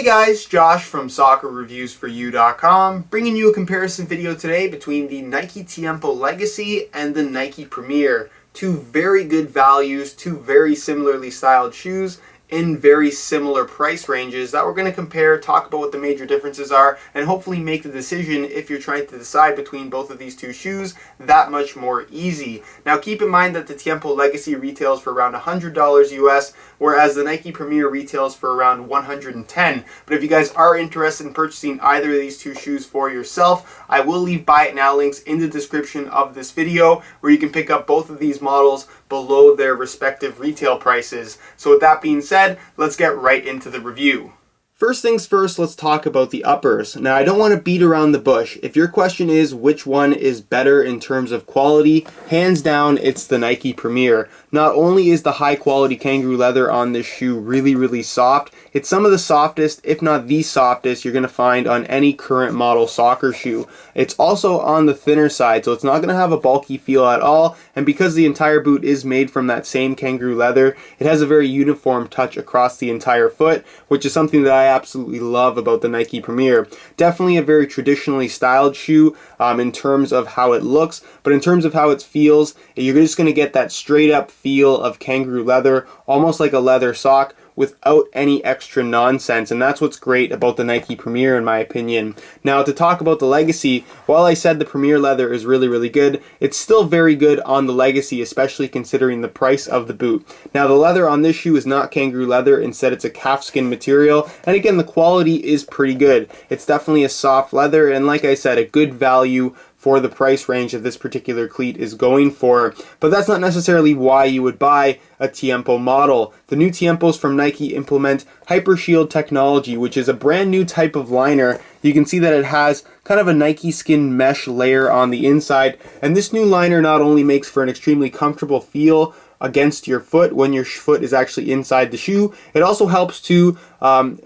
Hey guys, Josh from SoccerReviewsForYou.com, bringing you a comparison video today between the Nike Tiempo Legacy and the Nike Premier. Two very good values, two very similarly styled shoes in very similar price ranges that we're going to compare, talk about what the major differences are, and hopefully make the decision, if you're trying to decide between both of these two shoes, that much more easy. Now keep in mind that the Tiempo Legacy retails for around $100 US, whereas the Nike Premier retails for around $110. But if you guys are interested in purchasing either of these two shoes for yourself, I will leave buy it now links in the description of this video where you can pick up both of these models below their respective retail prices. So with that being said, let's get right into the review. First things first, let's talk about the uppers. Now, I don't want to beat around the bush. If your question is which one is better in terms of quality, hands down, it's the Nike Premier. Not only is the high quality kangaroo leather on this shoe really soft, it's some of the softest, if not the softest, you're going to find on any current model soccer shoe. It's also on the thinner side, so it's not going to have a bulky feel at all, and because the entire boot is made from that same kangaroo leather, it has a very uniform touch across the entire foot, which is something that I absolutely love about the Nike Premier. Definitely a very traditionally styled shoe in terms of how it looks, but in terms of how it feels, you're just going to get that straight up feel of kangaroo leather, almost like a leather sock, without any extra nonsense, and that's what's great about the Nike Premier in my opinion. Now to talk about the Legacy, while I said the Premier leather is really good, it's still very good on the Legacy, especially considering the price of the boot. Now the leather on this shoe is not kangaroo leather, instead it's a calfskin material, and again the quality is pretty good. It's definitely a soft leather, and like I said, a good value for the price range that this particular cleat is going for. But that's not necessarily why you would buy a Tiempo model. The new Tiempos from Nike implement Hypershield technology, which is a brand new type of liner. You can see that it has kind of a Nike skin mesh layer on the inside, and this new liner not only makes for an extremely comfortable feel against your foot when your foot is actually inside the shoe, it also helps to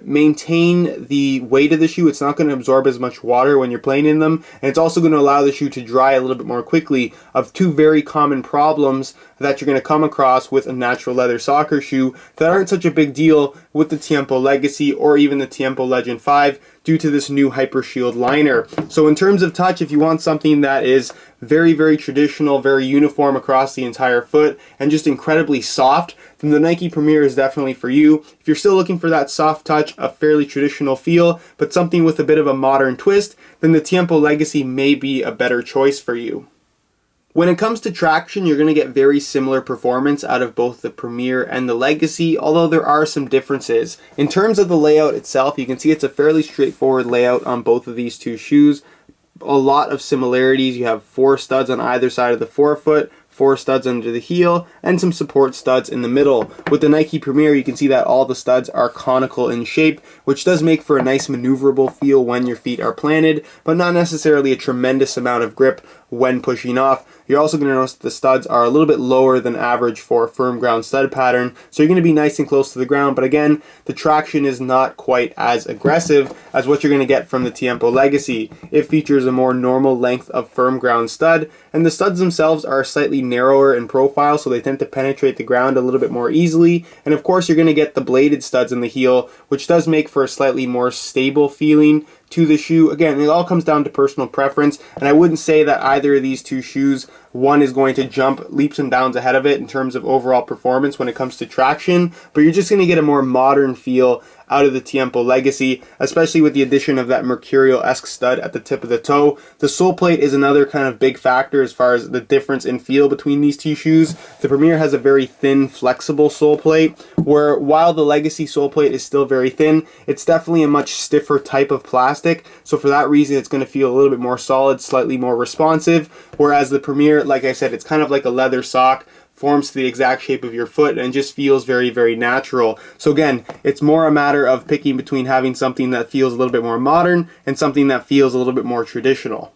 maintain the weight of the shoe. It's not going to absorb as much water when you're playing in them, and it's also going to allow the shoe to dry a little bit more quickly, of two very common problems that you're going to come across with a natural leather soccer shoe that aren't such a big deal with the Tiempo Legacy or even the Tiempo Legend 5 due to this new Hypershield liner. So in terms of touch, if you want something that is very traditional, very uniform across the entire foot, and just incredibly soft, then the Nike Premier is definitely for you. If you're still looking for that soft touch, a fairly traditional feel, but something with a bit of a modern twist, then the Tiempo Legacy may be a better choice for you. When it comes to traction, you're going to get very similar performance out of both the Premier and the Legacy, although there are some differences. In terms of the layout itself, you can see it's a fairly straightforward layout on both of these two shoes. A lot of similarities. You have 4 studs on either side of the forefoot, 4 studs under the heel, and some support studs in the middle. With the Nike Premier, you can see that all the studs are conical in shape, which does make for a nice maneuverable feel when your feet are planted, but not necessarily a tremendous amount of grip when pushing off. You're also going to notice that the studs are a little bit lower than average for a firm ground stud pattern, so you're going to be nice and close to the ground, but again, the traction is not quite as aggressive as what you're going to get from the Tiempo Legacy. It features a more normal length of firm ground stud, and the studs themselves are slightly narrower in profile, so they tend to penetrate the ground a little bit more easily, and of course you're going to get the bladed studs in the heel, which does make for a slightly more stable feeling to the shoe. Again, it all comes down to personal preference, and I wouldn't say that either of these two shoes, one is going to jump leaps and bounds ahead of it in terms of overall performance when it comes to traction, but you're just going to get a more modern feel out of the Tiempo Legacy, especially with the addition of that Mercurial-esque stud at the tip of the toe. The sole plate is another kind of big factor as far as the difference in feel between these two shoes. The Premier has a very thin, flexible sole plate, where while the Legacy sole plate is still very thin, it's definitely a much stiffer type of plastic, so for that reason it's going to feel a little bit more solid, slightly more responsive, whereas the Premier, like I said, it's kind of like a leather sock, forms to the exact shape of your foot, and just feels very natural. So again, it's more a matter of picking between having something that feels a little bit more modern and something that feels a little bit more traditional.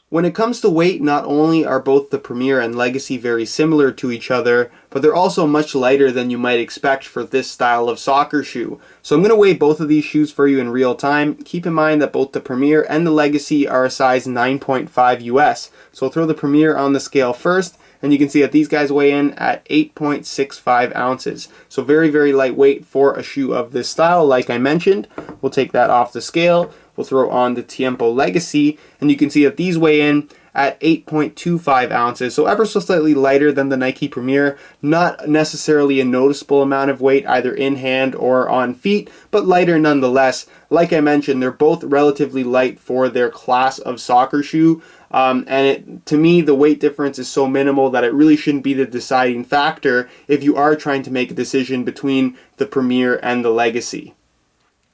When it comes to weight, not only are both the Premier and Legacy very similar to each other, but they're also much lighter than you might expect for this style of soccer shoe. So I'm going to weigh both of these shoes for you in real time. Keep in mind that both the Premier and the Legacy are a size 9.5 US. So I'll throw the Premier on the scale first, and you can see that these guys weigh in at 8.65 ounces. So very, very lightweight for a shoe of this style. Like I mentioned, we'll take that off the scale. We'll throw on the Tiempo Legacy, and you can see that these weigh in at 8.25 ounces, so ever so slightly lighter than the Nike Premier. Not necessarily a noticeable amount of weight either in hand or on feet, but lighter nonetheless. Like I mentioned, they're both relatively light for their class of soccer shoe, to me, the weight difference is so minimal that it really shouldn't be the deciding factor if you are trying to make a decision between the Premier and the Legacy.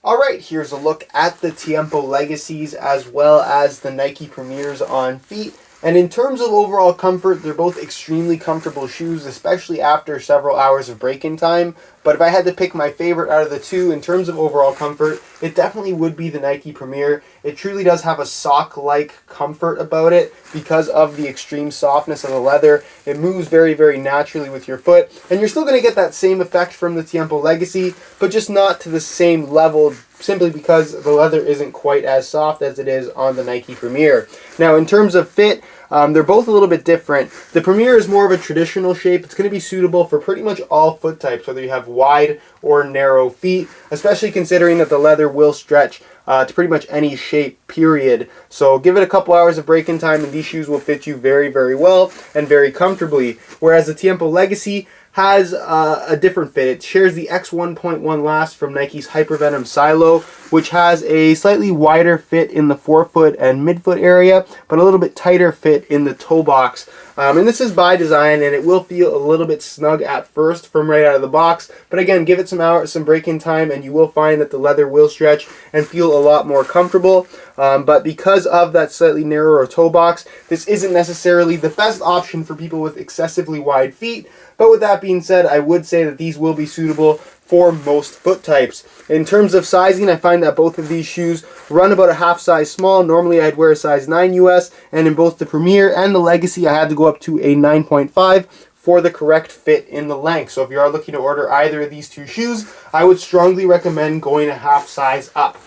Alright, here's a look at the Tiempo Legacies as well as the Nike Premiers on feet. And in terms of overall comfort, they're both extremely comfortable shoes, especially after several hours of break-in time. But if I had to pick my favorite out of the two in terms of overall comfort, it definitely would be the Nike Premier. It truly does have a sock-like comfort about it because of the extreme softness of the leather. It moves very, very naturally with your foot. And you're still going to get that same effect from the Tiempo Legacy, but just not to the same level, simply because the leather isn't quite as soft as it is on the Nike Premier. Now, in terms of fit, they're both a little bit different. The Premier is more of a traditional shape. It's going to be suitable for pretty much all foot types, whether you have wide or narrow feet, especially considering that the leather will stretch to pretty much any shape, period. So give it a couple hours of break-in time and these shoes will fit you very, very well and very comfortably. Whereas the Tiempo Legacy has a different fit. It shares the X1.1 last from Nike's Hypervenom Silo, which has a slightly wider fit in the forefoot and midfoot area, but a little bit tighter fit in the toe box. And this is by design, and it will feel a little bit snug at first from right out of the box. But again, give it some break-in time, and you will find that the leather will stretch and feel a lot more comfortable. But because of that slightly narrower toe box, this isn't necessarily the best option for people with excessively wide feet. But with that being said, I would say that these will be suitable for most foot types. In terms of sizing, I find that both of these shoes run about a half size small. Normally I'd wear a size 9 US, and in both the Premier and the Legacy I had to go up to a 9.5 for the correct fit in the length. So if you are looking to order either of these two shoes, I would strongly recommend going a half size up.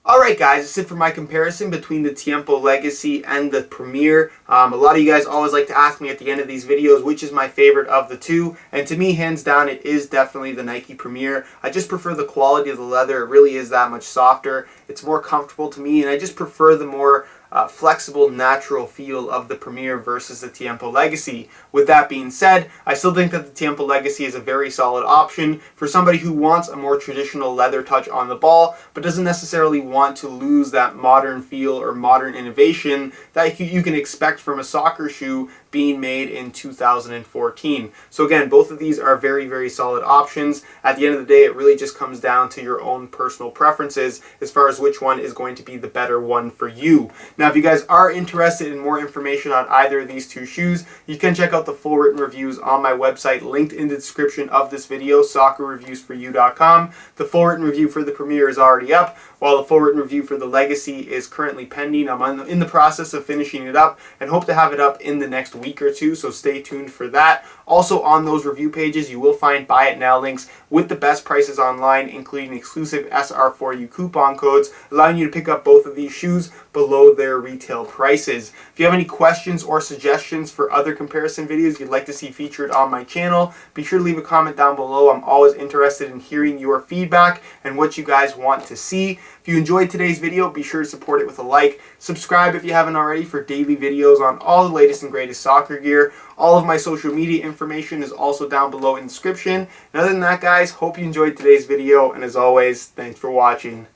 Alright guys, that's it for my comparison between the Tiempo Legacy and the Premier. A lot of you guys always like to ask me at the end of these videos which is my favorite of the two, and to me, hands down, it is definitely the Nike Premier. I just prefer the quality of the leather. It really is that much softer. It's more comfortable to me, and I just prefer the more flexible, natural feel of the Premier versus the Tiempo Legacy. With that being said, I still think that the Tiempo Legacy is a very solid option for somebody who wants a more traditional leather touch on the ball, but doesn't necessarily want to lose that modern feel or modern innovation that you can expect from a soccer shoe being made in 2014. So again, both of these are very, very solid options. At the end of the day, it really just comes down to your own personal preferences as far as which one is going to be the better one for you. Now, if you guys are interested in more information on either of these two shoes, you can check out the full written reviews on my website, linked in the description of this video, soccerreviewsforyou.com. The full written review for the Premier is already up, while the full written review for the Legacy is currently pending. I'm in the process of finishing it up and hope to have it up in the next week or two, so stay tuned for that. Also, on those review pages, you will find buy it now links with the best prices online, including exclusive SR4U coupon codes, allowing you to pick up both of these shoes below their retail prices. If you have any questions or suggestions for other comparison videos you'd like to see featured on my channel, be sure to leave a comment down below. I'm always interested in hearing your feedback and what you guys want to see. If you enjoyed today's video, be sure to support it with a like. Subscribe if you haven't already for daily videos on all the latest and greatest soccer gear. All of my social media information is also down below in the description. And other than that, guys, hope you enjoyed today's video. And as always, thanks for watching.